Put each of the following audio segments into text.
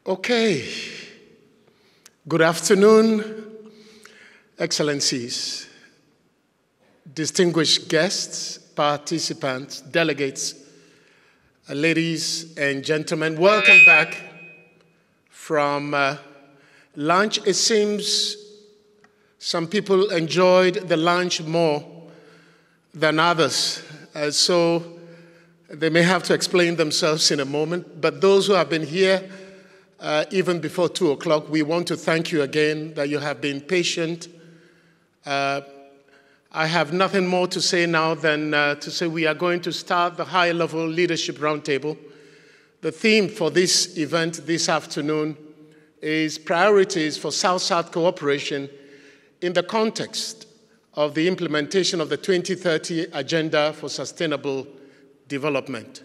Okay. Good afternoon, Excellencies, distinguished guests, participants, delegates, ladies and gentlemen. Welcome back from lunch. It seems some people enjoyed the lunch more than others, so they may have to explain themselves in a moment. But those who have been here even before 2 o'clock, we want to thank you again that you have been patient. I have nothing more to say now than to say we are going to start the high-level leadership roundtable. The theme for this event this afternoon is priorities for South-South cooperation in the context of the implementation of the 2030 Agenda for Sustainable Development.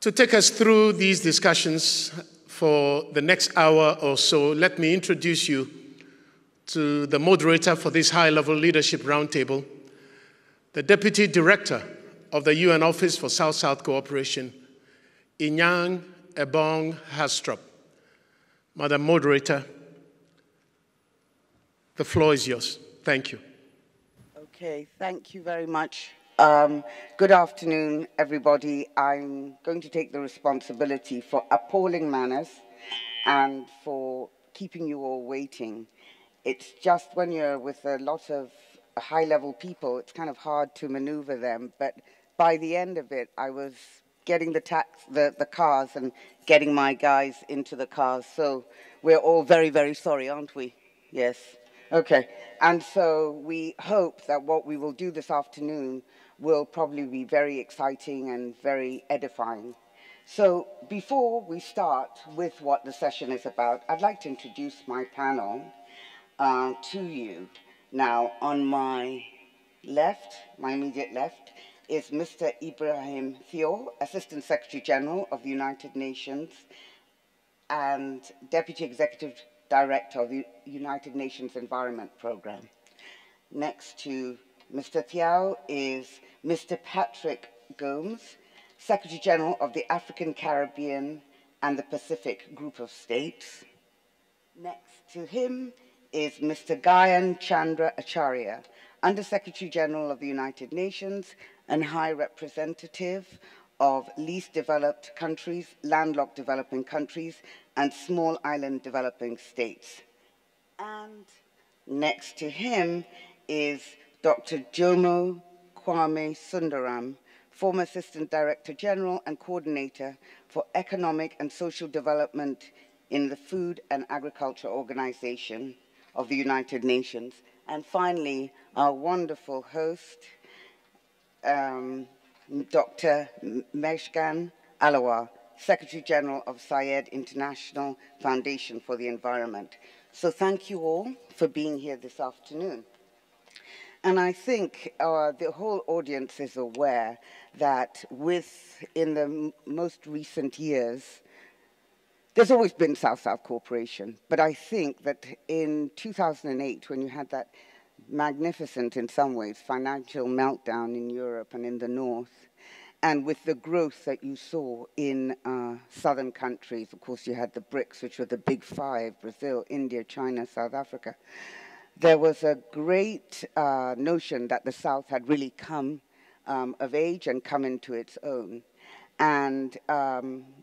To take us through these discussions for the next hour or so, let me introduce you to the moderator for this high-level leadership roundtable, the Deputy Director of the UN Office for South-South Cooperation, Inyang Ebong Hastrop. Madam Moderator, the floor is yours. Thank you. Okay, thank you very much. Good afternoon, everybody. I'm going to take the responsibility for appalling manners and for keeping you all waiting. It's just when you're with a lot of high-level people, it's kind of hard to maneuver them. But by the end of it, I was getting the cars and getting my guys into the cars. So we're all very, very sorry, aren't we? Yes. Okay. And so we hope that what we will do this afternoon will probably be very exciting and very edifying. So before we start with what the session is about, I'd like to introduce my panel to you. Now, on my left, my immediate left, is Mr. Ibrahim Theo, Assistant Secretary General of the United Nations and Deputy Executive Director of the United Nations Environment Programme. Next to Mr. Thiao is Mr. Patrick Gomes, Secretary General of the African, Caribbean, and the Pacific Group of States. Next to him is Mr. Gayan Chandra Acharya, Under-Secretary General of the United Nations and High Representative of Least Developed Countries, Landlocked Developing Countries, and Small Island Developing States. And next to him is Dr. Jomo Kwame Sundaram, former Assistant Director General and Coordinator for Economic and Social Development in the Food and Agriculture Organization of the United Nations. And finally, our wonderful host, Dr. Meshgan Alawar, Secretary General of Syed International Foundation for the Environment. So thank you all for being here this afternoon. And I think the whole audience is aware that in the most recent years, there's always been South-South cooperation. But I think that in 2008, when you had that magnificent, in some ways, financial meltdown in Europe and in the North, and with the growth that you saw in southern countries, of course, you had the BRICS, which were the big five: Brazil, India, China, South Africa. There was a great notion that the South had really come of age and come into its own. And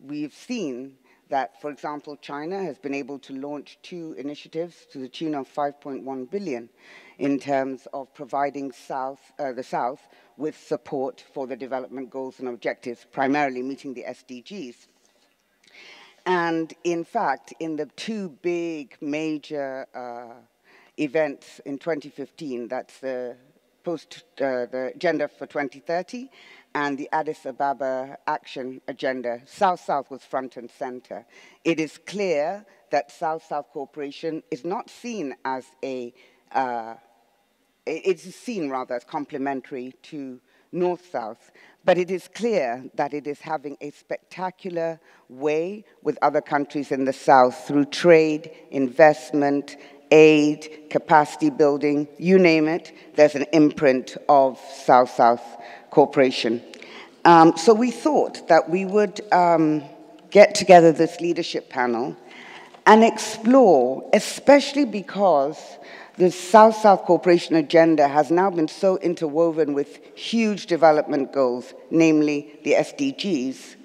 we've seen that, for example, China has been able to launch 2 initiatives to the tune of 5.1 billion in terms of providing the South with support for the development goals and objectives, primarily meeting the SDGs. And in fact, in the 2 big major events in 2015, that's the Agenda for 2030 and the Addis Ababa Action Agenda, South-South was front and center. It is clear that South-South cooperation is not seen as it's seen rather as complementary to North-South, but it is clear that it is having a spectacular way with other countries in the South through trade, investment, aid, capacity building, you name it, there's an imprint of South-South cooperation. So we thought that we would get together this leadership panel and explore, especially because the South-South cooperation agenda has now been so interwoven with huge development goals, namely the SDGs.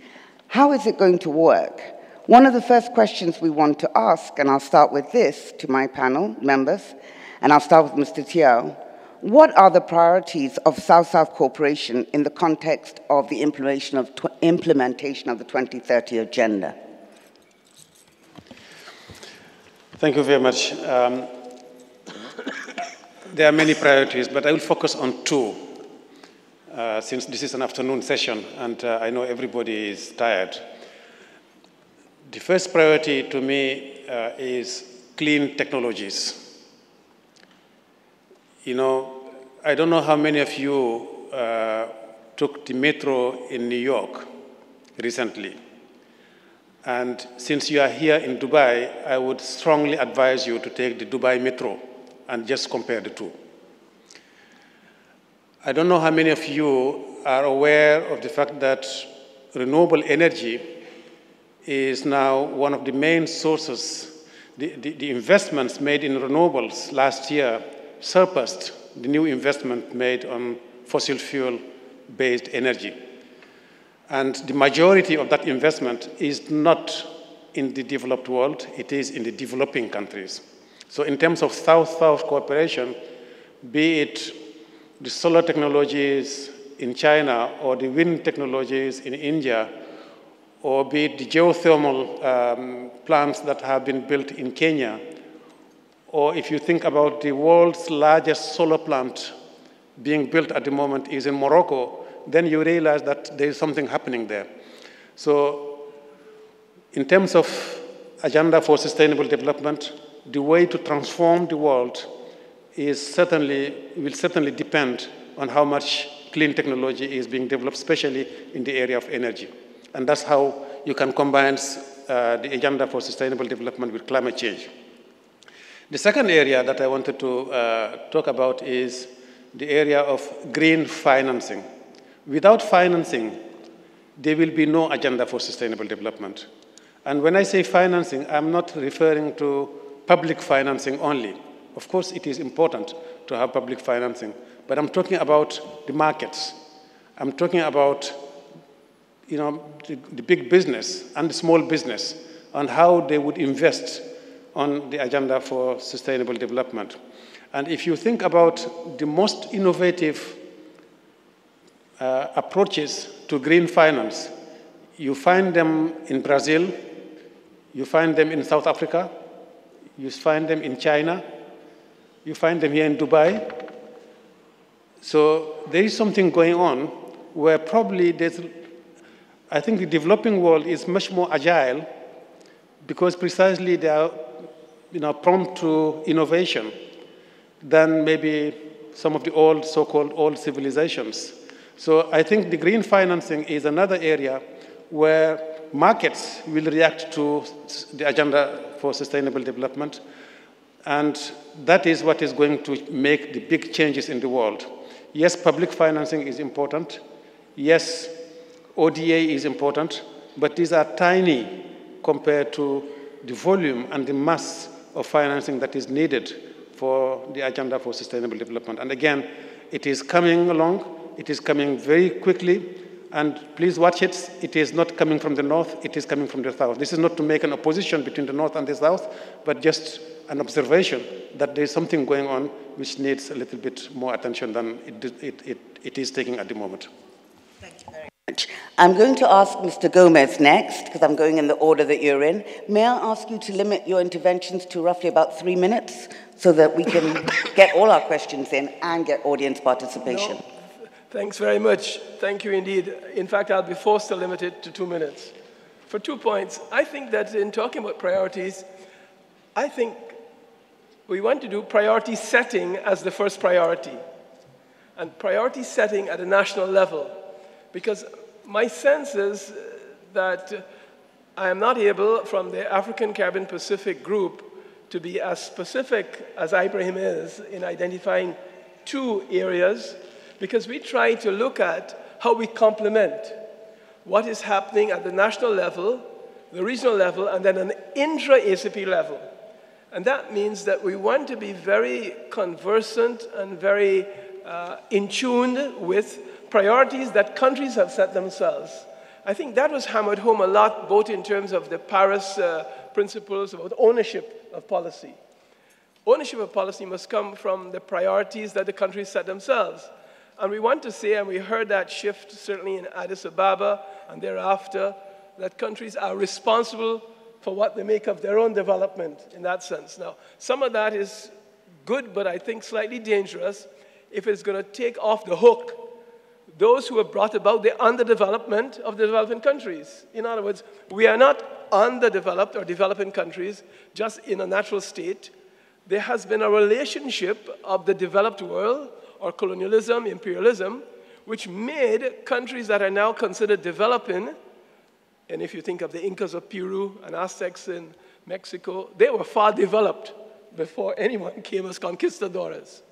How is it going to work? One of the first questions we want to ask, and I'll start with this to my panel members, and I'll start with Mr. Tiao. What are the priorities of South-South cooperation in the context of the implementation of the 2030 agenda? Thank you very much. There are many priorities, but I will focus on two, since this is an afternoon session and I know everybody is tired. The first priority to me is clean technologies. You know, I don't know how many of you took the metro in New York recently. And since you are here in Dubai, I would strongly advise you to take the Dubai metro and just compare the two. I don't know how many of you are aware of the fact that renewable energy is now one of the main sources. The investments made in renewables last year surpassed the new investment made on fossil fuel-based energy. And the majority of that investment is not in the developed world, it is in the developing countries. So in terms of South-South cooperation, be it the solar technologies in China or the wind technologies in India, or be it the geothermal plants that have been built in Kenya, or if you think about the world's largest solar plant being built at the moment is in Morocco, then you realize that there is something happening there. So in terms of agenda for sustainable development, the way to transform the world will certainly depend on how much clean technology is being developed, especially in the area of energy. And that's how you can combine the agenda for sustainable development with climate change. The second area that I wanted to talk about is the area of green financing. Without financing, there will be no agenda for sustainable development. And when I say financing, I'm not referring to public financing only. Of course, it is important to have public financing, but I'm talking about the markets. I'm talking about, you know, the big business and the small business and how they would invest on the agenda for sustainable development. And if you think about the most innovative approaches to green finance, you find them in Brazil, you find them in South Africa, you find them in China, you find them here in Dubai. So there is something going on where probably I think the developing world is much more agile because precisely they are, you know, prompt to innovation than maybe some of the old, so-called old civilizations. So I think the green financing is another area where markets will react to the agenda for sustainable development, and that is what is going to make the big changes in the world. Yes, public financing is important. Yes, ODA is important, but these are tiny compared to the volume and the mass of financing that is needed for the agenda for sustainable development. And again, it is coming along. It is coming very quickly, and please watch it. It is not coming from the north, it is coming from the south. This is not to make an opposition between the north and the south, but just an observation that there is something going on which needs a little bit more attention than it is taking at the moment. Thank you very much. I'm going to ask Mr. Gomez next, because I'm going in the order that you're in. May I ask you to limit your interventions to roughly about 3 minutes so that we can get all our questions in and get audience participation? No. Thanks very much. Thank you indeed. In fact, I'll be forced to limit it to 2 minutes. For 2 points, I think that in talking about priorities, I think we want to do priority setting as the first priority, and priority setting at a national level, because my sense is that I am not able, from the African Caribbean Pacific group, to be as specific as Ibrahim is in identifying 2 areas, because we try to look at how we complement what is happening at the national level the regional level, and then an intra-ACP level. And that means that we want to be very conversant and very in tune with priorities that countries have set themselves. I think that was hammered home a lot, both in terms of the Paris principles about ownership of policy. Ownership of policy must come from the priorities that the countries set themselves. And we want to say, and we heard that shift certainly in Addis Ababa and thereafter, that countries are responsible for what they make of their own development in that sense. Now, some of that is good, but I think slightly dangerous if it's going to take off the hook those who have brought about the underdevelopment of the developing countries. In other words, we are not underdeveloped or developing countries just in a natural state. There has been a relationship of the developed world, or colonialism, imperialism, which made countries that are now considered developing, and if you think of the Incas of Peru and Aztecs in Mexico, they were far developed before anyone came as conquistadores.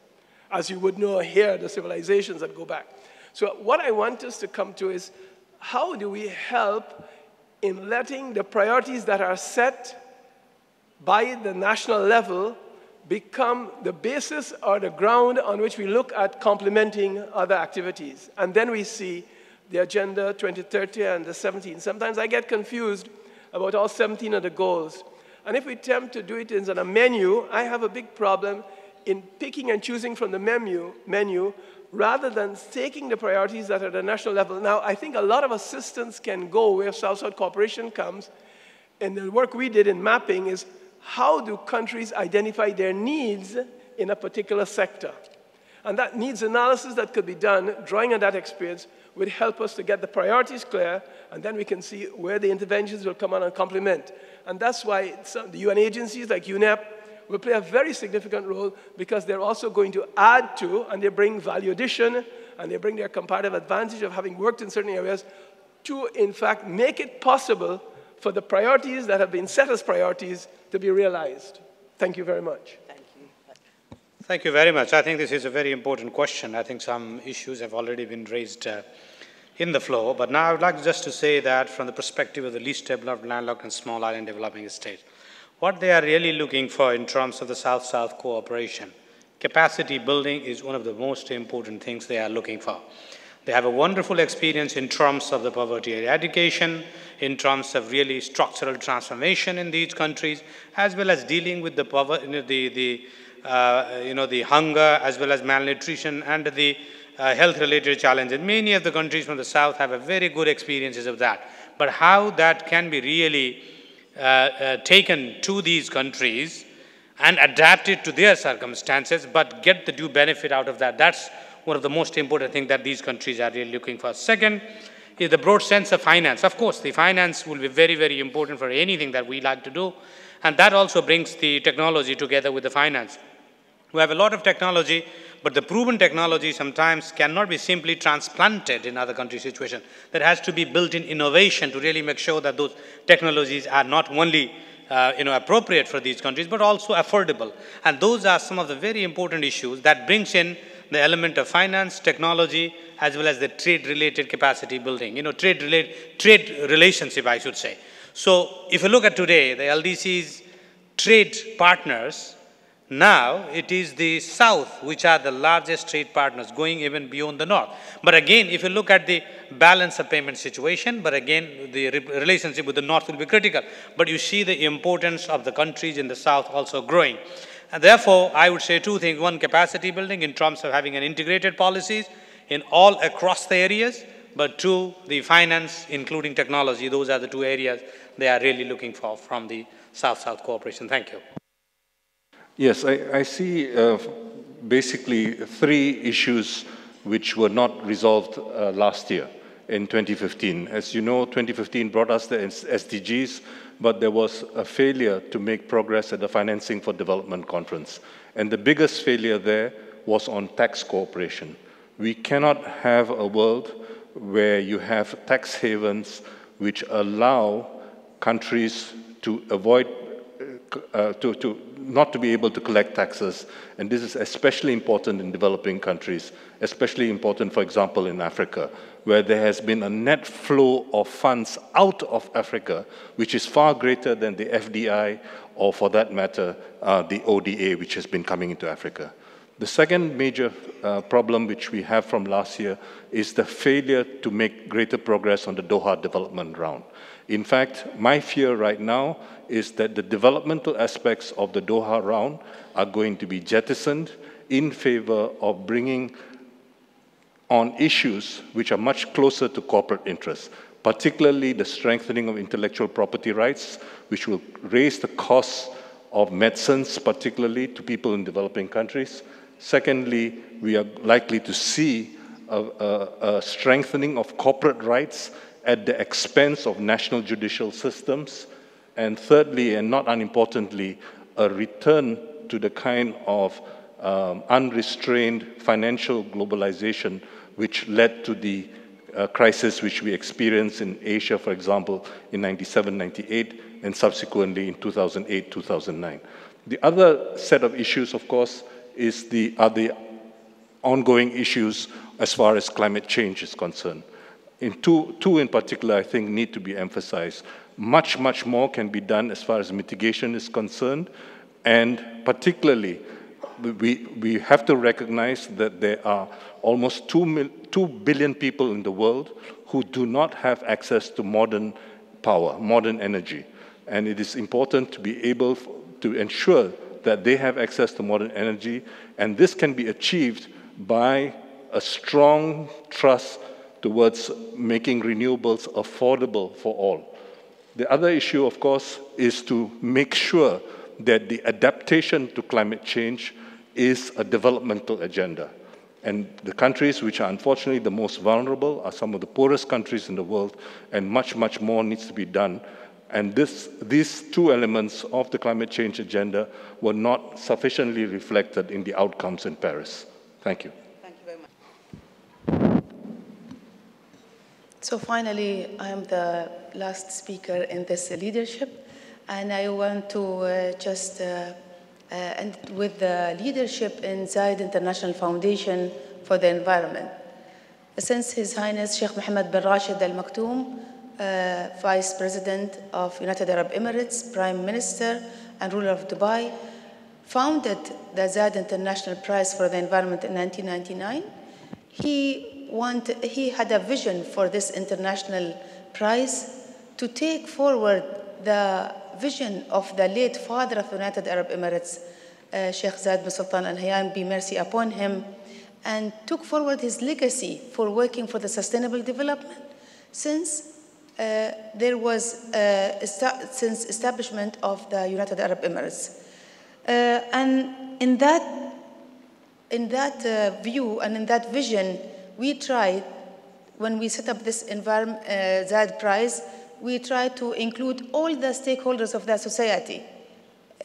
As you would know here, the civilizations that go back. So what I want us to come to is, how do we help in letting the priorities that are set by the national level become the basis or the ground on which we look at complementing other activities? And then we see the Agenda 2030 and the 17. Sometimes I get confused about all 17 of the goals. And if we attempt to do it in a menu, I have a big problem in picking and choosing from the menu rather than taking the priorities that are at the national level. Now, I think a lot of assistance can go where South-South cooperation comes. And the work we did in mapping is, how do countries identify their needs in a particular sector? And that needs analysis that could be done, drawing on that experience, would help us to get the priorities clear, and then we can see where the interventions will come on and complement. And that's why the UN agencies like UNEP will play a very significant role, because they're also going to add to, and they bring value addition, and they bring their comparative advantage of having worked in certain areas to, in fact, make it possible for the priorities that have been set as priorities to be realized. Thank you very much. Thank you. Thank you very much. I think this is a very important question. I think some issues have already been raised in the floor, but now I would like just to say that from the perspective of the least developed, landlocked and small island developing states, what they are really looking for in terms of the South-South cooperation, capacity building is one of the most important things they are looking for. They have a wonderful experience in terms of the poverty eradication, in terms of really structural transformation in these countries, as well as dealing with the poverty, the hunger, as well as malnutrition and the health-related challenges. Many of the countries from the South have a very good experiences of that. But how that can be really taken to these countries and adapted to their circumstances, but get the due benefit out of that, that's one of the most important things that these countries are really looking for. Second is the broad sense of finance. Of course, the finance will be very, very important for anything that we like to do, and that also brings the technology together with the finance. We have a lot of technology, but the proven technology sometimes cannot be simply transplanted in other country situations. There has to be built-in innovation to really make sure that those technologies are not only appropriate for these countries, but also affordable. And those are some of the very important issues that brings in the element of finance, technology, as well as the trade-related capacity building, trade relationship, I should say. So if you look at today, the LDC's trade partners, now it is the South which are the largest trade partners, going even beyond the North. But again, if you look at the balance of payment situation, but again, the relationship with the North will be critical. But you see the importance of the countries in the South also growing. And therefore, I would say two things. One, capacity building in terms of having an integrated policies in all across the areas. But two, the finance, including technology. Those are the two areas they are really looking for from the South-South cooperation. Thank you. Yes, I see basically three issues which were not resolved last year in 2015. As you know, 2015 brought us the SDGs, but there was a failure to make progress at the Financing for Development Conference. And the biggest failure there was on tax cooperation. We cannot have a world where you have tax havens which allow countries to avoid not to be able to collect taxes, and this is especially important in developing countries, especially important, for example, in Africa, where there has been a net flow of funds out of Africa, which is far greater than the FDI, or for that matter, the ODA, which has been coming into Africa. The second major problem which we have from last year is the failure to make greater progress on the Doha development round. In fact, my fear right now is that the developmental aspects of the Doha round are going to be jettisoned in favor of bringing on issues which are much closer to corporate interests, particularly the strengthening of intellectual property rights, which will raise the costs of medicines, particularly to people in developing countries. Secondly, we are likely to see a strengthening of corporate rights at the expense of national judicial systems. And thirdly, and not unimportantly, a return to the kind of unrestrained financial globalization which led to the crisis which we experienced in Asia, for example, in 97, 98, and subsequently in 2008, 2009. The other set of issues, of course, are the ongoing issues as far as climate change is concerned. Two in particular, I think, need to be emphasized. Much, much more can be done as far as mitigation is concerned, and particularly, we have to recognize that there are almost 2 billion people in the world who do not have access to modern power, modern energy. And it is important to be able to ensure that they have access to modern energy, and this can be achieved by a strong trust towards making renewables affordable for all. The other issue, of course, is to make sure that the adaptation to climate change is a developmental agenda. And the countries which are unfortunately the most vulnerable are some of the poorest countries in the world, and much, much more needs to be done. And these two elements of the climate change agenda were not sufficiently reflected in the outcomes in Paris. Thank you. Thank you very much. So finally, I am the last speaker in this leadership, and I want to just end with the leadership in Zayed International Foundation for the Environment. Since His Highness Sheikh Mohammed bin Rashid Al Maktoum, Vice President of United Arab Emirates, Prime Minister and ruler of Dubai, founded the Zayed International Prize for the Environment in 1999. He had a vision for this international prize to take forward the vision of the late father of the United Arab Emirates, Sheikh Zayed bin Sultan Al Nahyan, be mercy upon him, and took forward his legacy for working for the sustainable development since since establishment of the United Arab Emirates. And in that view and in that vision, we tried, when we set up this Zayed Prize, we tried to include all the stakeholders of the society,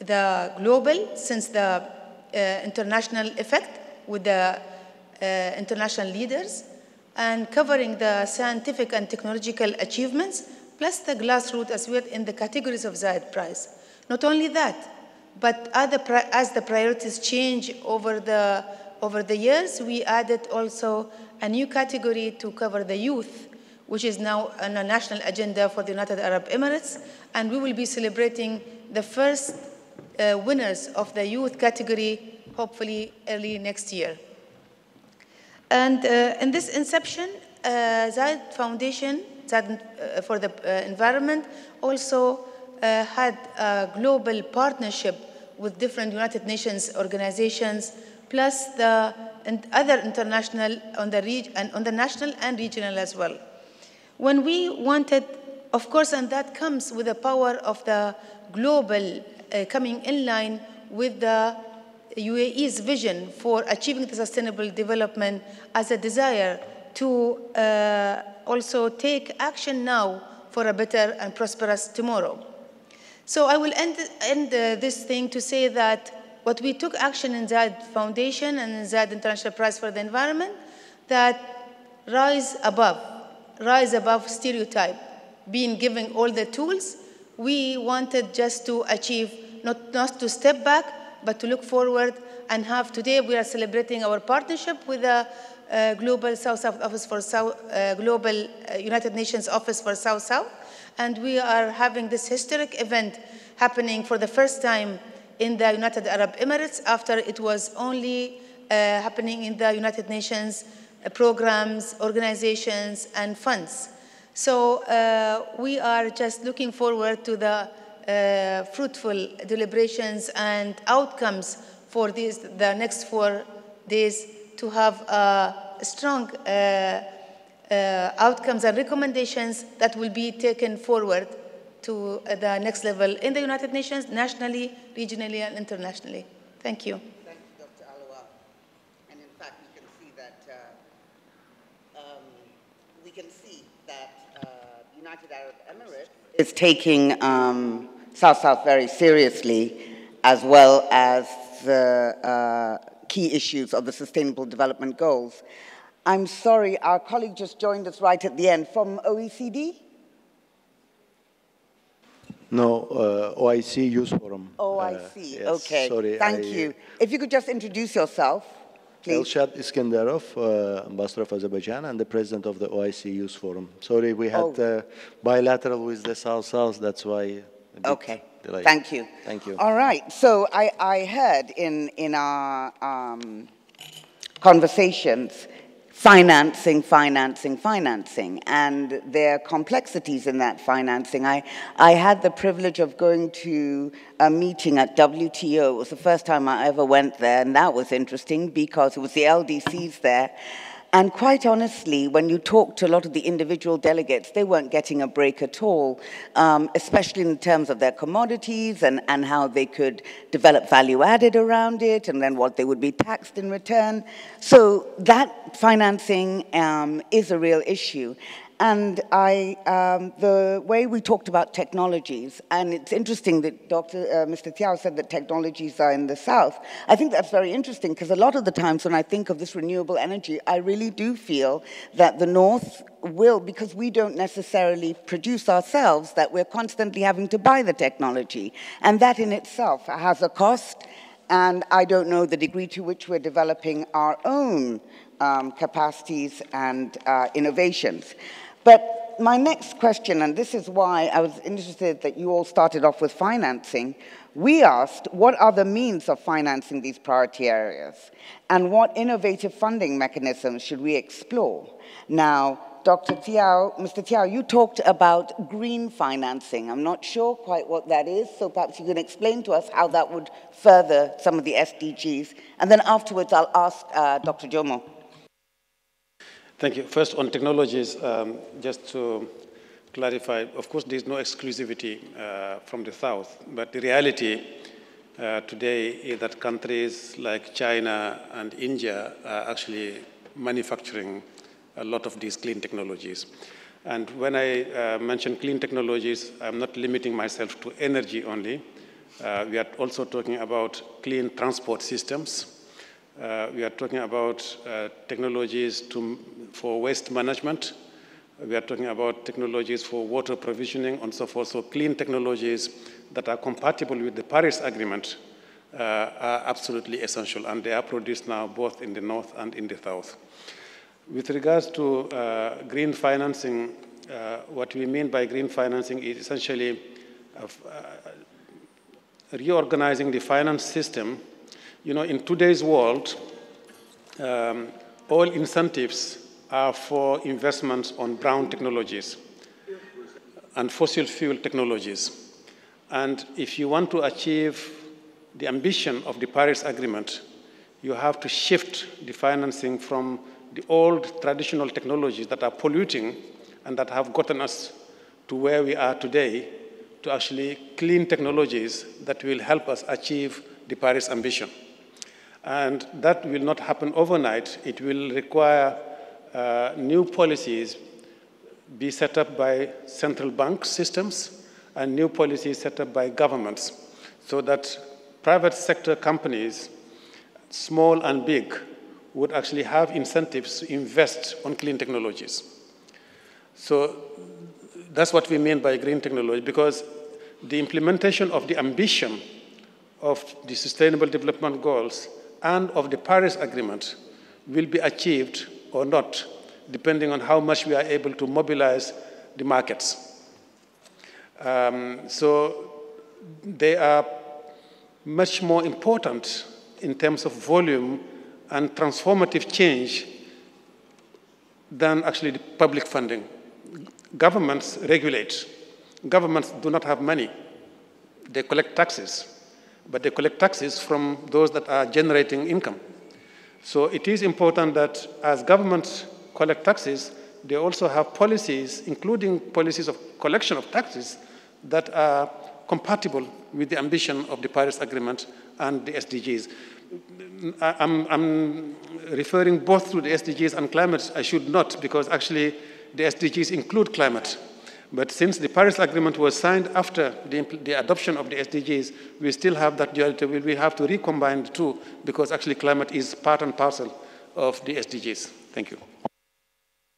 the global, since the international effect with the international leaders, and covering the scientific and technological achievements, plus the grassroots as well in the categories of Zayed Prize. Not only that, but as the priorities change over the years, we added also a new category to cover the youth, which is now on a national agenda for the United Arab Emirates, and we will be celebrating the first winners of the youth category, hopefully early next year. And in this inception, Zayed Foundation for the Environment also had a global partnership with different United Nations organizations, plus the other international on the national and regional as well. When we wanted, of course, and that comes with the power of the global coming in line with the UAE's vision for achieving the sustainable development as a desire to also take action now for a better and prosperous tomorrow. So I will end this thing to say that what we took action in Zayed Foundation and in Zayed International Prize for the Environment, that rise above stereotype, being given all the tools, we wanted just to achieve not to step back, but to look forward and have, today we are celebrating our partnership with the Global South-South Office for Global United Nations Office for South-South, and we are having this historic event happening for the first time in the United Arab Emirates after it was only happening in the United Nations programs, organizations, and funds. So we are just looking forward to the fruitful deliberations and outcomes for the next 4 days to have strong outcomes and recommendations that will be taken forward to the next level in the United Nations, nationally, regionally, and internationally. Thank you. Thank you, Dr. Alawar. And in fact, you can see that United Arab Emirates is taking South-South very seriously, as well as the key issues of the Sustainable Development Goals. I'm sorry, our colleague just joined us right at the end. From OECD? No, OIC Youth Forum. OIC, yes, okay. Sorry, Thank you. If you could just introduce yourself, please. Elshad Iskandarov, Ambassador of Azerbaijan and the President of the OIC Youth Forum. Sorry, we had bilateral with the South-South, that's why. Okay, delayed. thank you. Thank you. All right, so I heard in our conversations, financing, and there are complexities in that financing. I had the privilege of going to a meeting at WTO. It was the first time I ever went there, and that was interesting because it was the LDCs there. And quite honestly, when you talk to a lot of the individual delegates, they weren't getting a break at all, especially in terms of their commodities and how they could develop value added around it, and then what they would be taxed in return. So that financing is a real issue. And the way we talked about technologies, and it's interesting that Mr. Thiaw said that technologies are in the South. I think that's very interesting because a lot of the times when I think of this renewable energy, I really do feel that the North will, because we don't necessarily produce ourselves, that we're constantly having to buy the technology. And that in itself has a cost, and I don't know the degree to which we're developing our own capacities and innovations. But my next question, and this is why I was interested that you all started off with financing, we asked, what are the means of financing these priority areas? And what innovative funding mechanisms should we explore? Now, Dr. Thiaw, Mr. Thiaw, you talked about green financing. I'm not sure quite what that is, so perhaps you can explain to us how that would further some of the SDGs. And then afterwards, I'll ask Dr. Jomo. Thank you. First, on technologies, just to clarify, of course, there's no exclusivity from the South, but the reality today is that countries like China and India are actually manufacturing a lot of these clean technologies. And when I mention clean technologies, I'm not limiting myself to energy only. We are also talking about clean transport systems. We are talking about technologies for waste management. We are talking about technologies for water provisioning and so forth. So clean technologies that are compatible with the Paris Agreement are absolutely essential, and they are produced now both in the North and in the South. With regards to green financing, what we mean by green financing is essentially reorganizing the finance system. You know, in today's world, all incentives are for investments on brown technologies and fossil fuel technologies. And if you want to achieve the ambition of the Paris Agreement, you have to shift the financing from the old traditional technologies that are polluting and that have gotten us to where we are today to actually clean technologies that will help us achieve the Paris ambition. And that will not happen overnight. It will require new policies be set up by central bank systems and new policies set up by governments so that private sector companies, small and big, would actually have incentives to invest on clean technologies. So that's what we mean by green technology, because the implementation of the ambition of the Sustainable Development Goals and of the Paris Agreement will be achieved or not, depending on how much we are able to mobilize the markets. So they are much more important in terms of volume and transformative change than actually the public funding. Governments regulate. Governments do not have money. They collect taxes, but they collect taxes from those that are generating income. So it is important that as governments collect taxes, they also have policies, including policies of collection of taxes, that are compatible with the ambition of the Paris Agreement and the SDGs. I'm referring both to the SDGs and climate. I should not, because actually the SDGs include climate. But since the Paris Agreement was signed after the adoption of the SDGs, we still have that duality. We have to recombine the two, because actually climate is part and parcel of the SDGs. Thank you.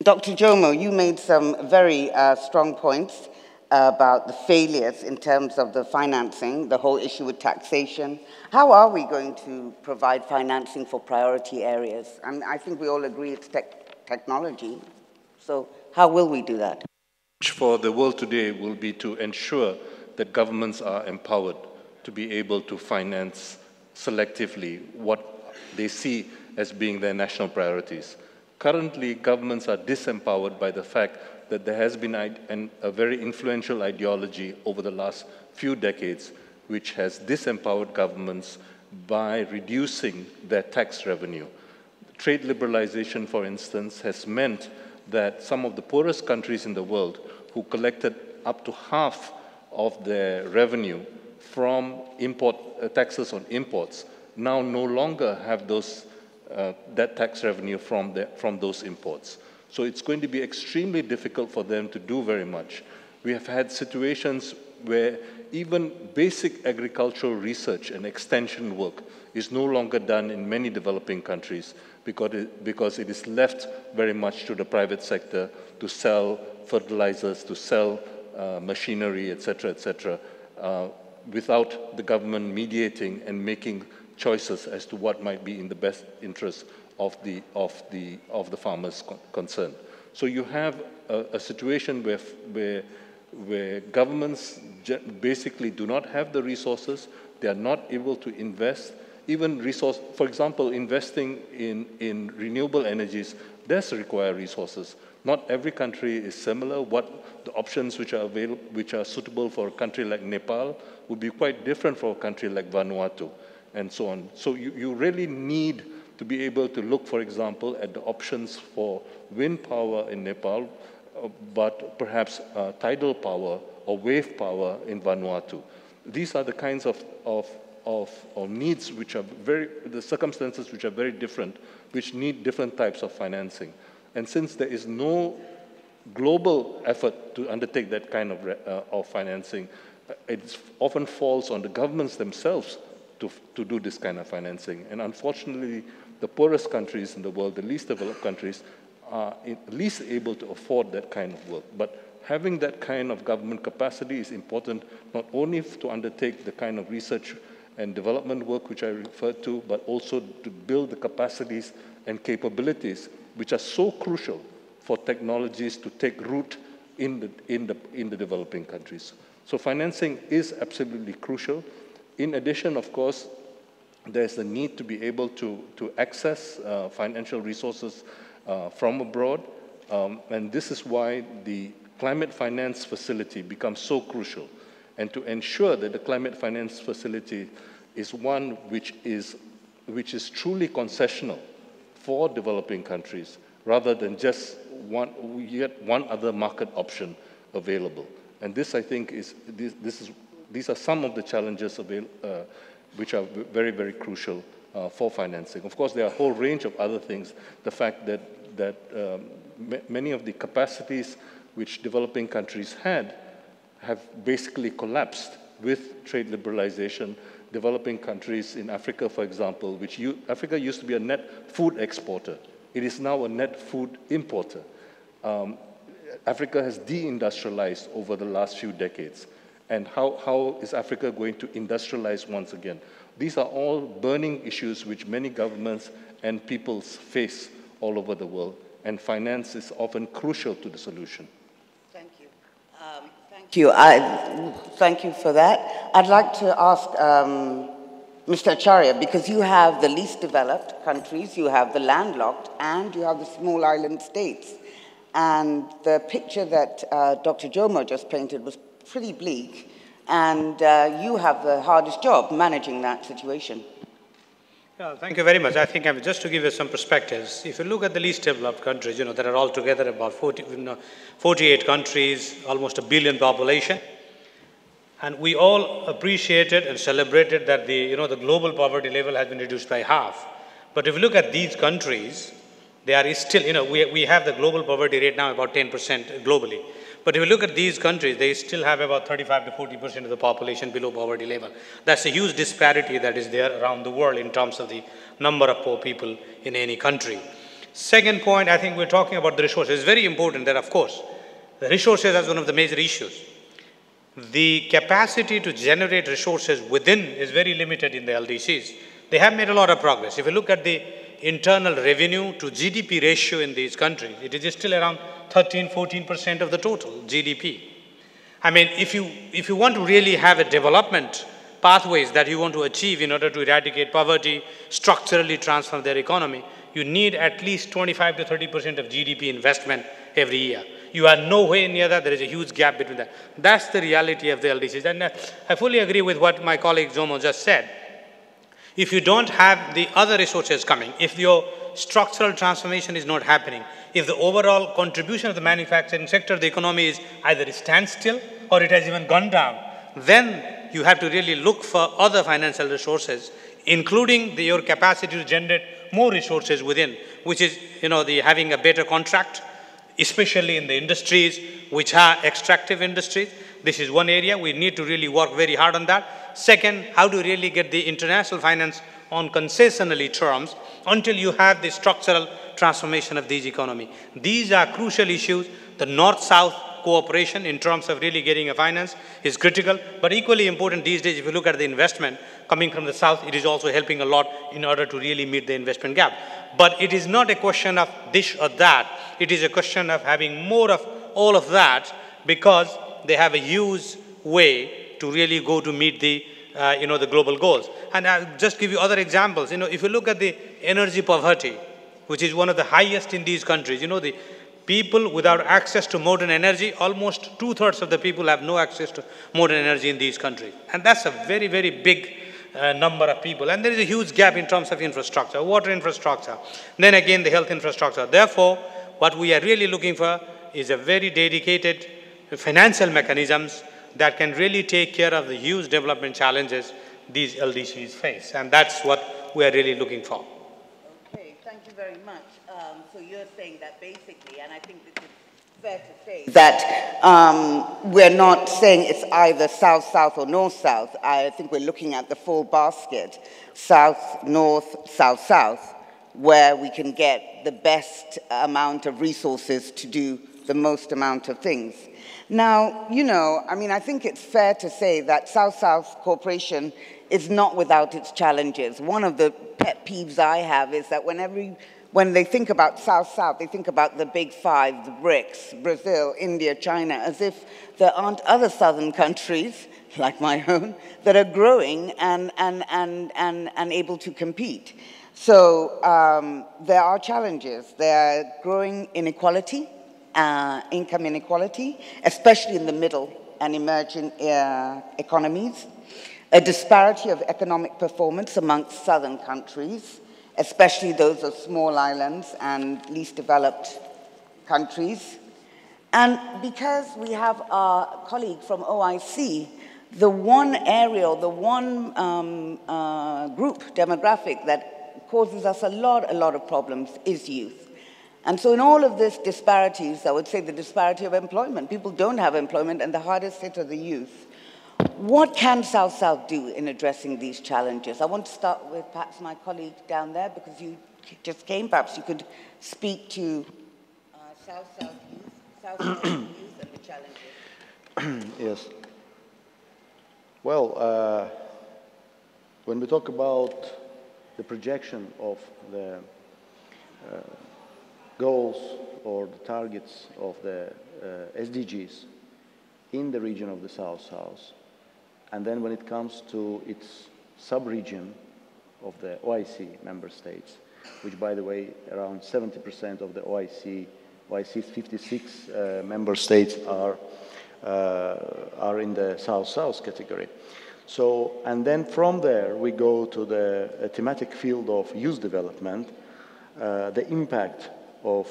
Dr. Jomo, you made some very strong points about the failures in terms of the financing, the whole issue with taxation. How are we going to provide financing for priority areas? And I think we all agree it's technology. So how will we do that? For the world today will be to ensure that governments are empowered to be able to finance selectively what they see as being their national priorities. Currently, governments are disempowered by the fact that there has been a very influential ideology over the last few decades which has disempowered governments by reducing their tax revenue. Trade liberalization, for instance, has meant that some of the poorest countries in the world who collected up to half of their revenue from taxes on imports now no longer have that tax revenue from those imports. So it's going to be extremely difficult for them to do very much. We have had situations where even basic agricultural research and extension work is no longer done in many developing countries because it is left very much to the private sector to sell fertilizers, to sell machinery, etc., without the government mediating and making choices as to what might be in the best interest of the farmers concerned. So you have a situation where governments basically do not have the resources, they are not able to invest, for example, investing in renewable energies does require resources. Not every country is similar. What the options which are available, which are suitable for a country like Nepal would be quite different for a country like Vanuatu, and so on. So you really need to be able to look, for example, at the options for wind power in Nepal, but perhaps tidal power or wave power in Vanuatu. These are the kinds of needs which are the circumstances which are very different, which need different types of financing. And since there is no global effort to undertake that kind of financing, it often falls on the governments themselves to do this kind of financing. And unfortunately, the poorest countries in the world, the least developed countries, are least able to afford that kind of work. But having that kind of government capacity is important, not only to undertake the kind of research and development work which I referred to, but also to build the capacities and capabilities which are so crucial for technologies to take root in the developing countries. So financing is absolutely crucial. In addition, of course, there's the need to be able to access financial resources from abroad, and this is why the climate finance facility becomes so crucial. And to ensure that the climate finance facility is one which is truly concessional for developing countries, rather than just one other market option available. And this, I think, these are some of the challenges which are very, very crucial for financing. Of course, there are a whole range of other things. The fact that many of the capacities which developing countries had have basically collapsed with trade liberalization. Developing countries in Africa, for example, Africa used to be a net food exporter. It is now a net food importer. Africa has deindustrialized over the last few decades. And how is Africa going to industrialize once again? These are all burning issues which many governments and peoples face all over the world, and finance is often crucial to the solution. Thank you. Thank you. Thank you for that. I'd like to ask Mr. Acharya, because you have the least developed countries, you have the landlocked, and you have the small island states. And the picture that Dr. Jomo just painted was pretty bleak, and you have the hardest job managing that situation. Yeah, thank you very much. I think just to give you some perspectives, if you look at the least developed countries, there are altogether about 48 countries, almost 1 billion population. And we all appreciated and celebrated that the global poverty level has been reduced by half. But if you look at these countries, they are still, we have the global poverty rate now about 10% globally. But if you look at these countries, they still have about 35 to 40% of the population below poverty level. That's a huge disparity that is there around the world in terms of the number of poor people in any country. Second point, I think we're talking about the resources. It's very important that, of course, the resources is one of the major issues. The capacity to generate resources within is very limited in the LDCs. They have made a lot of progress. If you look at the internal revenue to GDP ratio in these countries, it is still around 13–14% of the total GDP. I mean, if you want to really have a development pathways that you want to achieve in order to eradicate poverty, structurally transform their economy, you need at least 25 to 30% of GDP investment every year. You are nowhere near that. There is a huge gap between that. That's the reality of the LDCs. And I fully agree with what my colleague Jomo just said. If you don't have the other resources coming, if your structural transformation is not happening, if the overall contribution of the manufacturing sector, the economy is either standstill or it has even gone down, then you have to really look for other financial resources, including your capacity to generate more resources within, which is, having a better contract, especially in the industries which are extractive industries. This is one area we need to really work very hard on that. Second, how to really get the international finance on concessionally terms until you have the structural transformation of these economy. These are crucial issues. The North-South cooperation in terms of really getting a finance is critical, but equally important these days, if you look at the investment coming from the South, it is also helping a lot in order to really meet the investment gap. But it is not a question of this or that. It is a question of having more of all of that, because they have a huge way to really go to meet the the global goals. And I'll just give you other examples. If you look at the energy poverty, which is one of the highest in these countries, the people without access to modern energy, almost 2/3 of the people have no access to modern energy in these countries. And that's a very, very big number of people. And there is a huge gap in terms of infrastructure, water infrastructure, then again the health infrastructure. Therefore, what we are really looking for is a very dedicated financial mechanisms that can really take care of the huge development challenges these LDCs face. And that's what we are really looking for. Okay, thank you very much. So you're saying that basically, and I think this is fair to say, that we're not saying it's either south-south or north-south. I think we're looking at the full basket, south-north, south-south, where we can get the best amount of resources to do the most amount of things. Now, I think it's fair to say that South-South cooperation is not without its challenges. One of the pet peeves I have is that when they think about South-South, they think about the big five, the BRICS, Brazil, India, China, as if there aren't other southern countries, like my own, that are growing and able to compete. So there are challenges. There are growing inequality, income inequality, especially in the middle and emerging economies, a disparity of economic performance amongst southern countries, especially those of small islands and least developed countries. And because we have our colleague from OIC, the one area, the one group demographic that causes us a lot of problems is youth. And so in all of these disparities, I would say the disparity of employment. People don't have employment, and the hardest hit are the youth. What can South-South do in addressing these challenges? I want to start with perhaps my colleague down there, because you just came. Perhaps you could speak to South-South youth and the challenges. Yes. Well, when we talk about the projection of the goals or the targets of the SDGs in the region of the South-South, and then when it comes to its sub-region of the OIC member states, which, by the way, around 70% of the OIC's 56 member states are in the South-South category. So, and then from there, we go to the thematic field of youth development, the impact of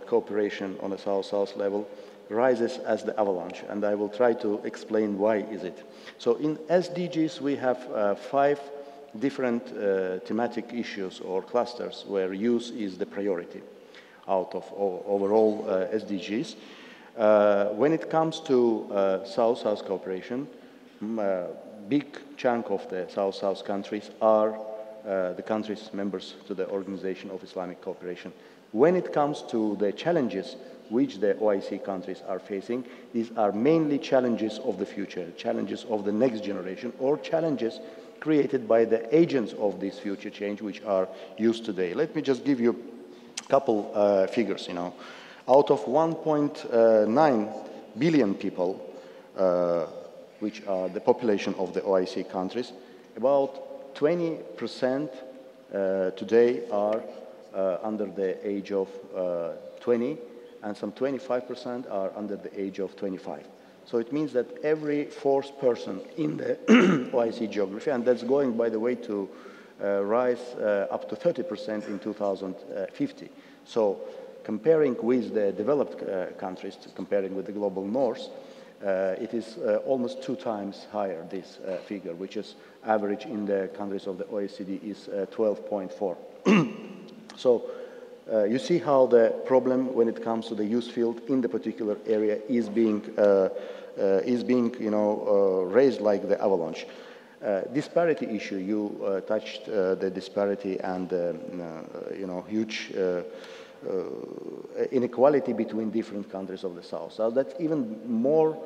cooperation on a South-South level rises as the avalanche, and I will try to explain why is it. So in SDGs, we have 5 different thematic issues or clusters where youth is the priority out of overall SDGs. When it comes to South-South cooperation, big chunk of the South-South countries are the countries members to the Organization of Islamic Cooperation. When it comes to the challenges which the OIC countries are facing, these are mainly challenges of the future, challenges of the next generation, or challenges created by the agents of this future change which are used today. Let me just give you a couple figures, Out of 1.9 billion people, which are the population of the OIC countries, about 20% today are under the age of 20, and some 25% are under the age of 25. So it means that every 4th person in the OIC geography, and that's going, by the way, to rise up to 30% in 2050. So comparing with the developed countries, comparing with the global north, it is almost 2 times higher, this figure, which is average in the countries of the OECD is 12.4. So you see how the problem when it comes to the youth field in the particular area is being raised like the avalanche. Disparity issue, you touched the disparity and huge inequality between different countries of the South. So that's even more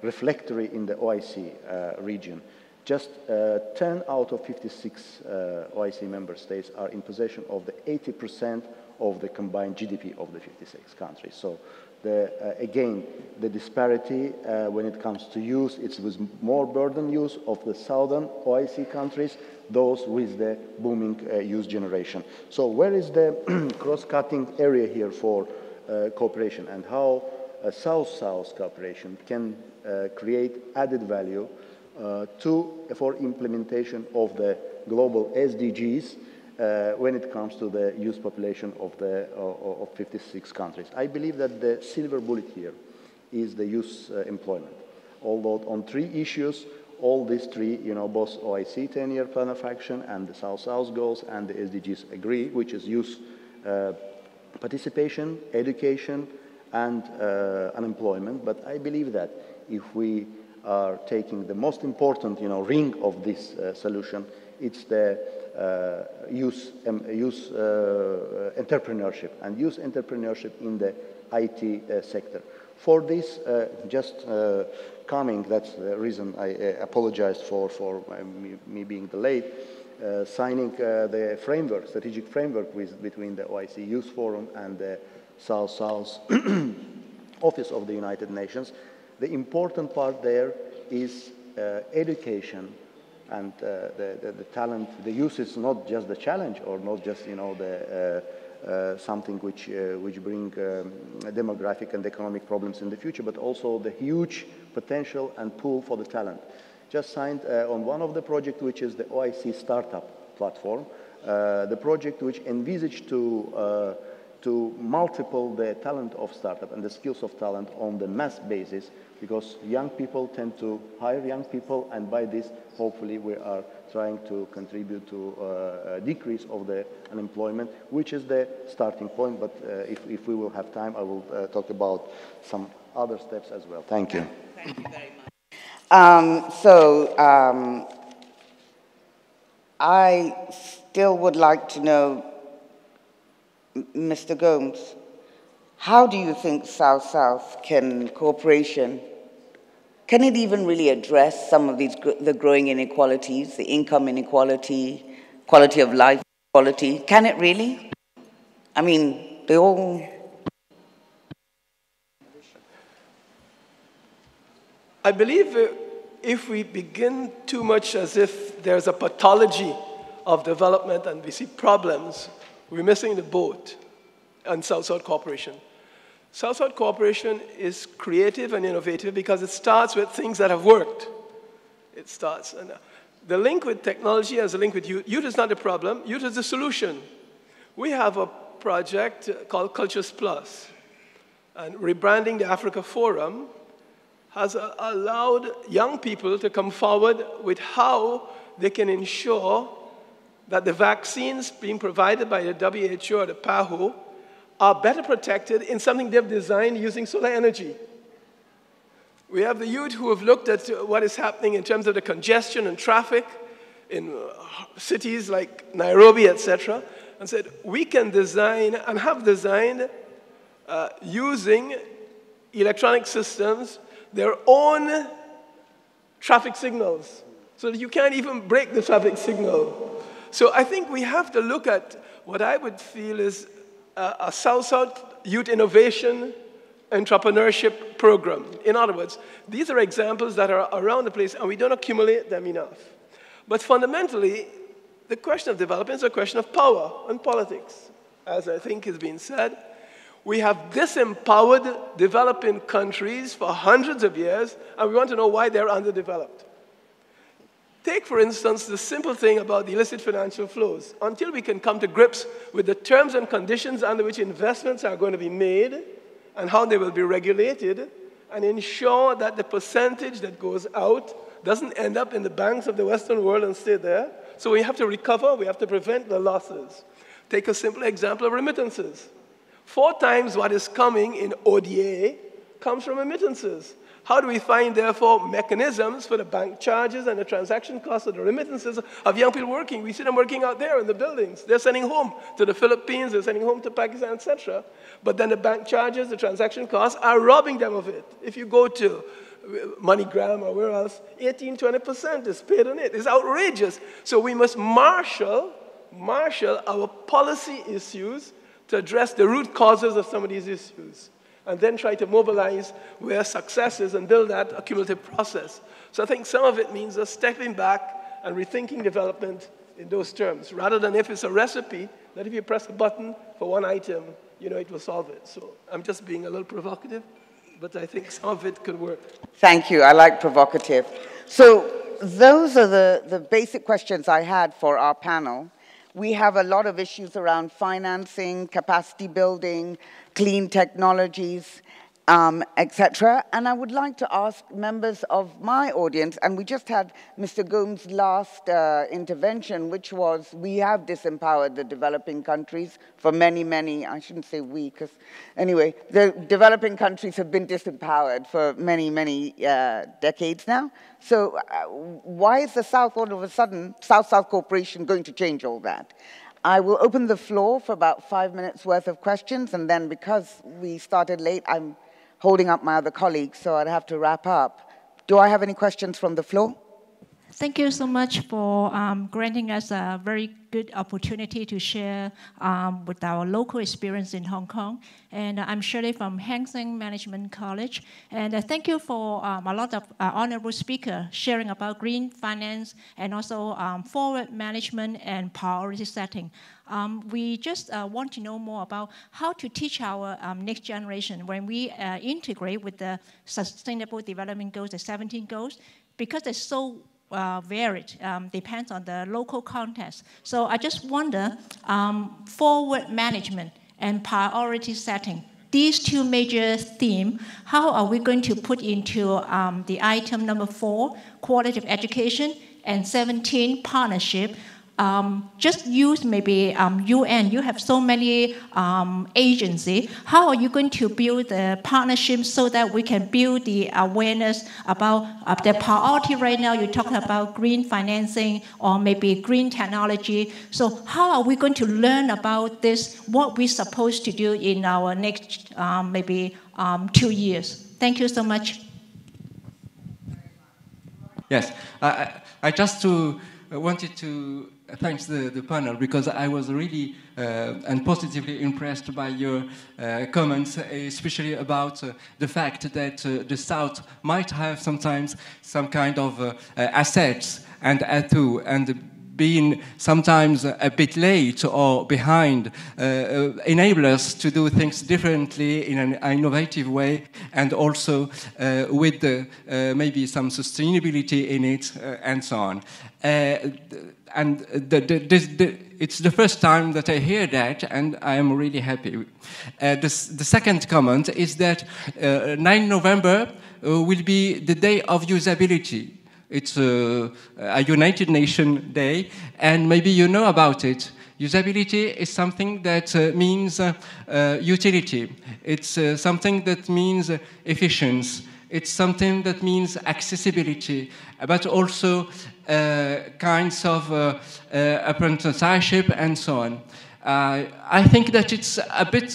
reflectory in the OIC region. Just 10 out of 56 OIC member states are in possession of the 80% of the combined GDP of the 56 countries. So again, the disparity when it comes to youth, it's with more burden use of the southern OIC countries, those with the booming youth generation. So where is the cross-cutting area here for cooperation, and how South-South cooperation can create added value for implementation of the global SDGs when it comes to the youth population of 56 countries. I believe that the silver bullet here is the youth employment. Although on 3 issues, all these 3, both OIC 10-year plan of action and the South-South goals and the SDGs agree, which is youth participation, education, and unemployment. But I believe that if we are taking the most important, ring of this solution, it's the youth entrepreneurship, and youth entrepreneurship in the IT sector. For this, just coming, that's the reason I apologize for me being delayed, signing the framework, strategic framework between the OIC Youth Forum and the South-South Office of the United Nations. The important part there is education and the talent. The youth is not just the challenge, or not just something which bring demographic and economic problems in the future, but also the huge potential and pool for the talent. Just signed on one of the projects, which is the OIC Startup Platform, the project which envisaged to multiple the talent of startup and the skills of talent on the mass basis, because young people tend to hire young people, and by this, hopefully, we are trying to contribute to a decrease of the unemployment, which is the starting point. But if we will have time, I will talk about some other steps as well. Thank you. Thank you very much. I still would like to know, Mr. Gomes, how do you think South-South cooperation can it even really address some of these, the growing inequalities, the income inequality, quality of life inequality? Can it really? I mean, they all... I believe if we begin too much as if there's a pathology of development and we see problems, we're missing the boat on South-South cooperation. South-South cooperation is creative and innovative because it starts with things that have worked. It starts. And the link with technology has a link with youth. Youth is not the problem. Youth is the solution. We have a project called Cultures Plus. And rebranding the Africa Forum has allowed young people to come forward with how they can ensure that the vaccines being provided by the WHO or the PAHO are better protected in something they've designed using solar energy. We have the youth who have looked at what is happening in terms of the congestion and traffic in cities like Nairobi, etc., and said, we can design and have designed using electronic systems their own traffic signals, so that you can't even break the traffic signal. So I think we have to look at what I would feel is a South-South youth innovation entrepreneurship program. In other words, these are examples that are around the place, and we don't accumulate them enough. But fundamentally, the question of development is a question of power and politics, as I think has been said. We have disempowered developing countries for hundreds of years, and we want to know why they're underdeveloped. Take, for instance, the simple thing about the illicit financial flows. Until we can come to grips with the terms and conditions under which investments are going to be made and how they will be regulated, and ensure that the percentage that goes out doesn't end up in the banks of the Western world and stay there. So we have to recover, we have to prevent the losses. Take a simple example of remittances. 4 times what is coming in ODA comes from remittances. How do we find, therefore, mechanisms for the bank charges and the transaction costs of the remittances of young people working? We see them working out there in the buildings. They're sending home to the Philippines, they're sending home to Pakistan, etc. But then the bank charges, the transaction costs are robbing them of it. If you go to MoneyGram or where else, 18, 20% is paid on it. It's outrageous. So we must marshal our policy issues to address the root causes of some of these issues, and then try to mobilize where success is and build that accumulative process. So I think some of it means us stepping back and rethinking development in those terms, rather than if it's a recipe that if you press a button for one item, you know, it will solve it. So I'm just being a little provocative, but I think some of it could work. Thank you. I like provocative. So those are the basic questions I had for our panel. We have a lot of issues around financing, capacity building, clean technologies, etc. And I would like to ask members of my audience, and we just had Mr. Gomes' last intervention, which was we have disempowered the developing countries for many, many, I shouldn't say we, because anyway, the developing countries have been disempowered for many, many decades now. So why is the South all of a sudden, South-South cooperation going to change all that? I will open the floor for about 5 minutes worth of questions, and then because we started late, I'm holding up my other colleagues, so I'd have to wrap up. Do I have any questions from the floor? Thank you so much for granting us a very good opportunity to share with our local experience in Hong Kong. And I'm Shirley from Hang Seng Management College. And thank you for a lot of honorable speakers sharing about green finance and also forward management and priority setting. We just want to know more about how to teach our next generation when we integrate with the Sustainable Development Goals, the 17 goals, because they're so varied, depends on the local context. So I just wonder, forward management and priority setting, these 2 major themes, how are we going to put into the item number 4, quality of education, and 17, partnership? Just use maybe UN, you have so many agencies. How are you going to build the partnership so that we can build the awareness about the priority right now? You're talking about green financing or maybe green technology. So how are we going to learn about this, what we're supposed to do in our next maybe 2 years? Thank you so much. Yes, I just wanted to thank the panel because I was really and positively impressed by your comments, especially about the fact that the South might have sometimes some kind of assets and atu and being sometimes a bit late or behind enable us to do things differently in an innovative way and also with maybe some sustainability in it and so on. And it's the first time that I hear that, and I am really happy. The second comment is that 9 November will be the day of usability. It's a United Nations Day, and maybe you know about it. Usability is something that means utility. It's something that means efficiency. It's something that means accessibility, but also kinds of apprenticeship and so on. I think that it's a bit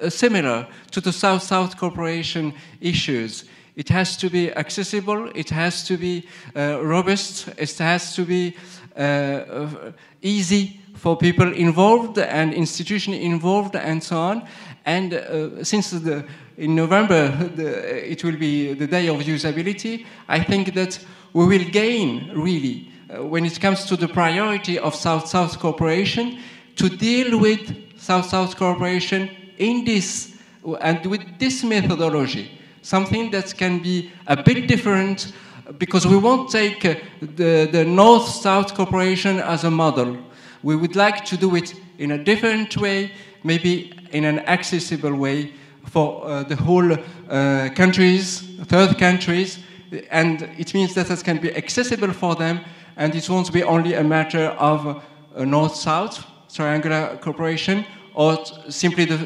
similar to the South-South cooperation issues. It has to be accessible, it has to be robust, it has to be easy for people involved and institutions involved and so on. And since in November it will be the day of usability, I think that we will gain really when it comes to the priority of South-South cooperation to deal with South-South cooperation in this and with this methodology. Something that can be a bit different because we won't take the North-South cooperation as a model. We would like to do it in a different way, maybe in an accessible way for the whole countries, third countries, and it means that it can be accessible for them, and it won't be only a matter of North-South triangular cooperation, or simply the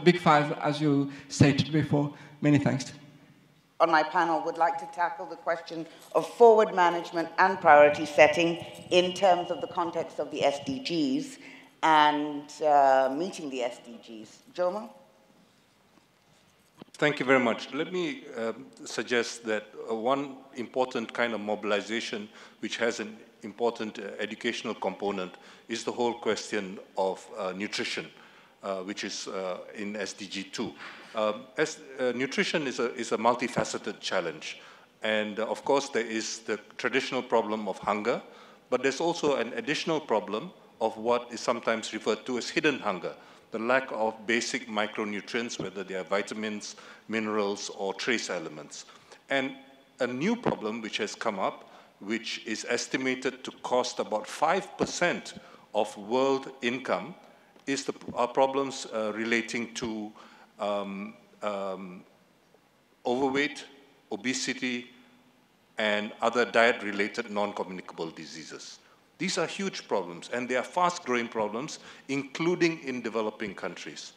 big five, as you stated before. Many thanks. On my panel would like to tackle the question of forward management and priority setting in terms of the context of the SDGs and meeting the SDGs. Joma? Thank you very much. Let me suggest that one important kind of mobilization which has an important educational component is the whole question of nutrition, which is in SDG 2. Nutrition is a multifaceted challenge. And of course, there is the traditional problem of hunger, but there's also an additional problem of what is sometimes referred to as hidden hunger, the lack of basic micronutrients, whether they are vitamins, minerals, or trace elements. And a new problem which has come up, which is estimated to cost about 5% of world income, is the problems relating to overweight, obesity, and other diet-related non-communicable diseases. These are huge problems, and they are fast-growing problems, including in developing countries.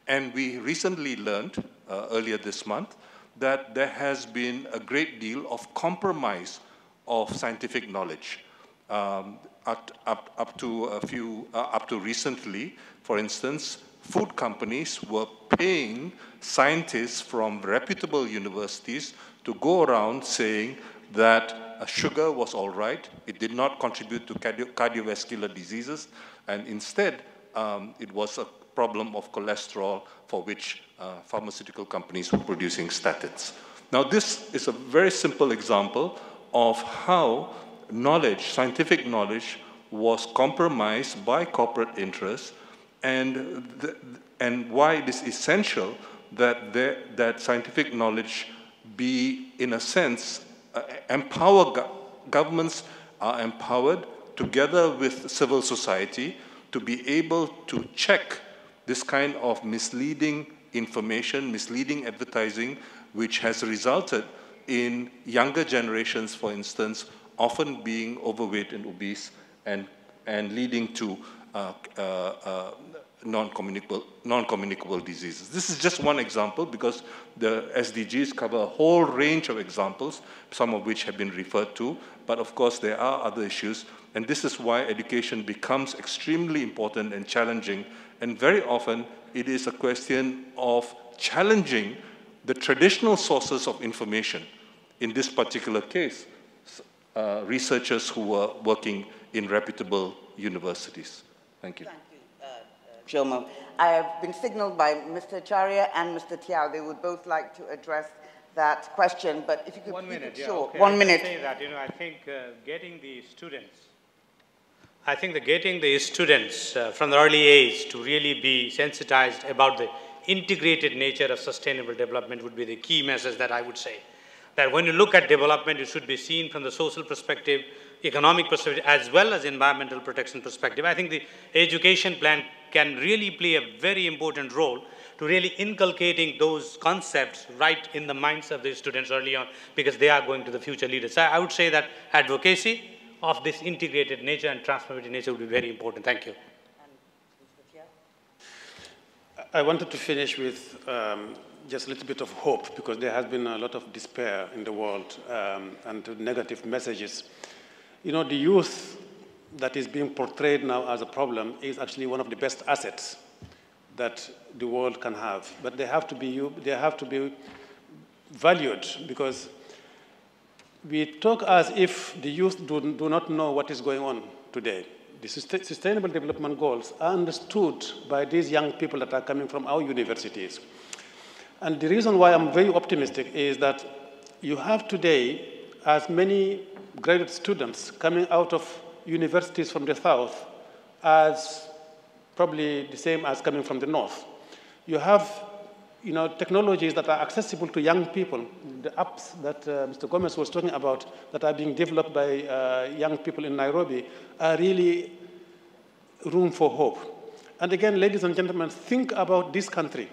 And we recently learned, earlier this month, that there has been a great deal of compromise of scientific knowledge. Up to recently, for instance, food companies were paying scientists from reputable universities to go around saying that sugar was all right, it did not contribute to cardiovascular diseases, and instead it was a problem of cholesterol for which pharmaceutical companies were producing statins. Now this is a very simple example of how knowledge, scientific knowledge, was compromised by corporate interests, and why it is essential that scientific knowledge be, in a sense, governments are empowered together with civil society to be able to check this kind of misleading information, misleading advertising, which has resulted in younger generations, for instance, often being overweight and obese and leading to non-communicable diseases. This is just one example because the SDGs cover a whole range of examples, some of which have been referred to, but of course there are other issues, and this is why education becomes extremely important and challenging, and very often it is a question of challenging the traditional sources of information. in this particular case, researchers who were working in reputable universities. Thank you. Thank you, Jomo. I have been signaled by Mr. Acharya and Mr. Tiao. They would both like to address that question, but if you could keep it short. Okay. 1 minute. I say that, I think getting the students, from the early age to really be sensitized about the integrated nature of sustainable development would be the key message that I would say. That when you look at development, it should be seen from the social perspective, economic perspective, as well as environmental protection perspective. I think the education plan can really play a very important role to really inculcating those concepts right in the minds of the students early on, because they are going to the future leaders. So I would say that advocacy of this integrated nature and transformative nature would be very important. Thank you. I wanted to finish with just a little bit of hope, because there has been a lot of despair in the world and negative messages. The youth that is being portrayed now as a problem is actually one of the best assets that the world can have. But they have to be valued, because we talk as if the youth do not know what is going on today. The Sustainable Development Goals are understood by these young people that are coming from our universities. And the reason why I'm very optimistic is that you have today as many graduate students coming out of universities from the south as probably the same as coming from the north. You have technologies that are accessible to young people. The apps that Mr. Gomez was talking about that are being developed by young people in Nairobi are really room for hope. And again, ladies and gentlemen, think about this country.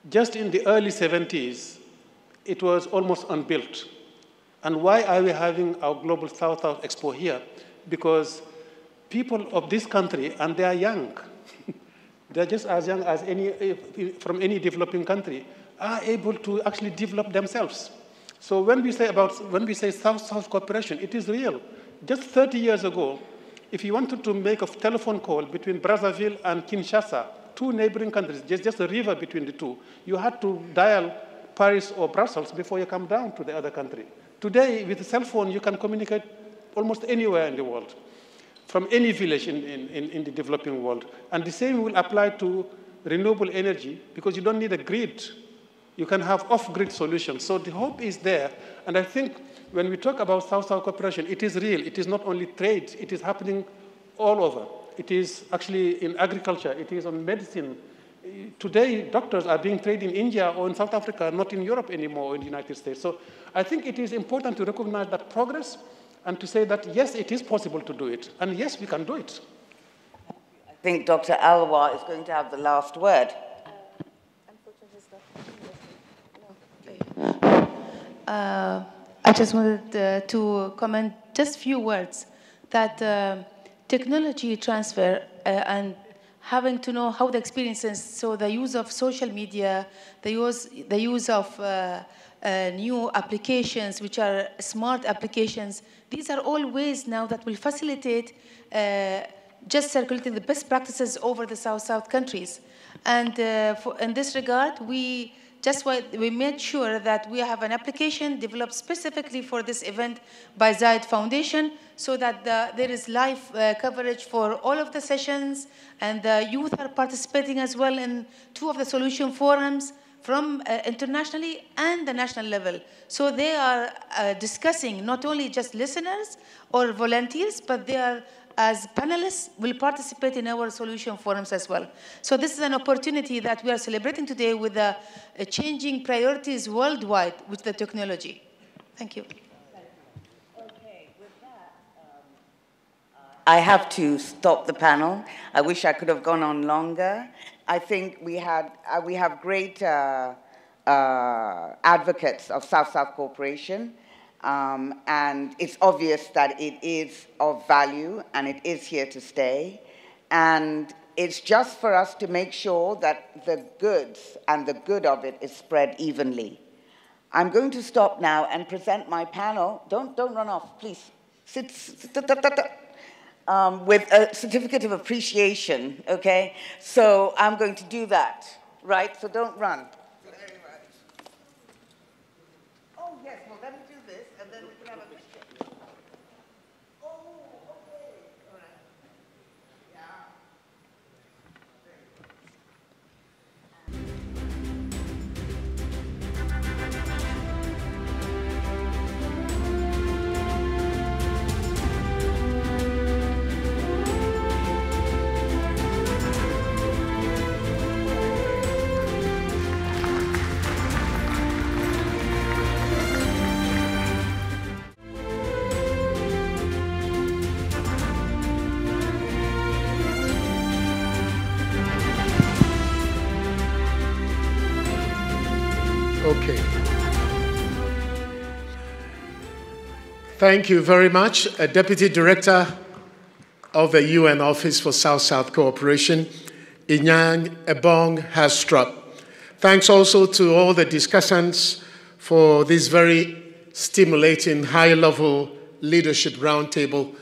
Just in the early 70s, it was almost unbuilt. And why are we having our Global South-South Expo here? Because people of this country, and they are young, they're just as young as from any developing country, are able to actually develop themselves. So when we say South-South cooperation, it is real. Just 30 years ago, if you wanted to make a telephone call between Brazzaville and Kinshasa, two neighboring countries, just a river between the two, you had to dial Paris or Brussels before you come down to the other country. Today, with a cell phone, you can communicate almost anywhere in the world, from any village in the developing world. And the same will apply to renewable energy, because you don't need a grid. You can have off-grid solutions. So the hope is there. And I think when we talk about South-South cooperation, it is real. It is not only trade. It is happening all over. It is actually in agriculture. It is on medicine. Today, doctors are being trained in India or in South Africa, not in Europe anymore, or in the United States. So I think it is important to recognize that progress and to say that, yes, it is possible to do it. And yes, we can do it. I think Dr. Alwa is going to have the last word. I just wanted to comment just a few words that technology transfer and having to know how the experiences, so the use of social media, the use of new applications, which are smart applications, these are all ways now that will facilitate just circulating the best practices over the South-South countries. And in this regard, we made sure that we have an application developed specifically for this event by Zayed Foundation, so that there is live coverage for all of the sessions, and the youth are participating as well in 2 of the solution forums from internationally and the national level. So they are discussing, not only just listeners or volunteers, but they are, as panelists, will participate in our solution forums as well. So this is an opportunity that we are celebrating today with the changing priorities worldwide with the technology. Thank you. Okay, with that, I have to stop the panel. I wish I could have gone on longer. I think we have great advocates of South-South cooperation. And it's obvious that it is of value and it is here to stay. And it's just for us to make sure that the goods and the good of it is spread evenly. I'm going to stop now and present my panel. Don't run off, please. Sit, with a certificate of appreciation, okay? So I'm going to do that, right? So don't run. Oh, yes, well, Okay. Thank you very much, Deputy Director of the UN Office for South-South Cooperation, Inyang Ebong Hastrup. Thanks also to all the discussants for this very stimulating high-level leadership roundtable